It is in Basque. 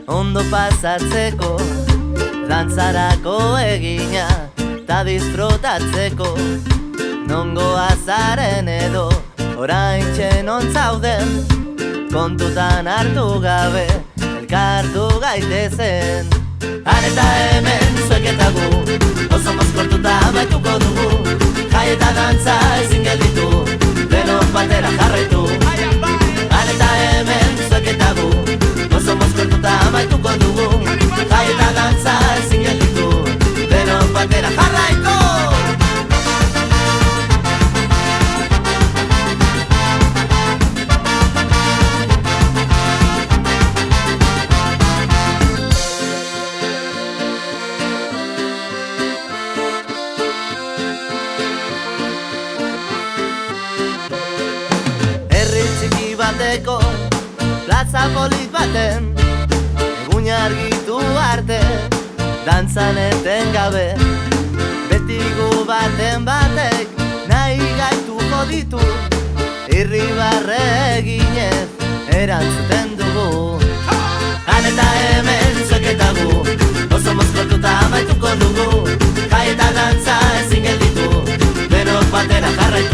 ondo pasatzeko, dantzarako egina, ta disfrutatzeko. Nongo azaren edo, orain txenon zauden, kontutan hartu gabe, elkartu gaitezen. Han eta hemen zuek eta gu, oso mozkortuta amaituko dugu. Jai eta dantza ezin gelditu, denok batera jarraitu. Han eta hemen zuek eta gu, oso mozkortuta amaituko dugu. Jai eta dantza ezin gelditu, denok batera jarraitu. Bateko, plaza polit baten, egun argitu arte, dantzan eten gabe. Beti gu baten batek, nahi gaitu joditu, irribarre eginez, erantzuten dugu. Han eta hemen zuek eta gu, oso mozkortuta amaituko dugu. Jai eta dantza ezin gelditu, denok batera jarraitu.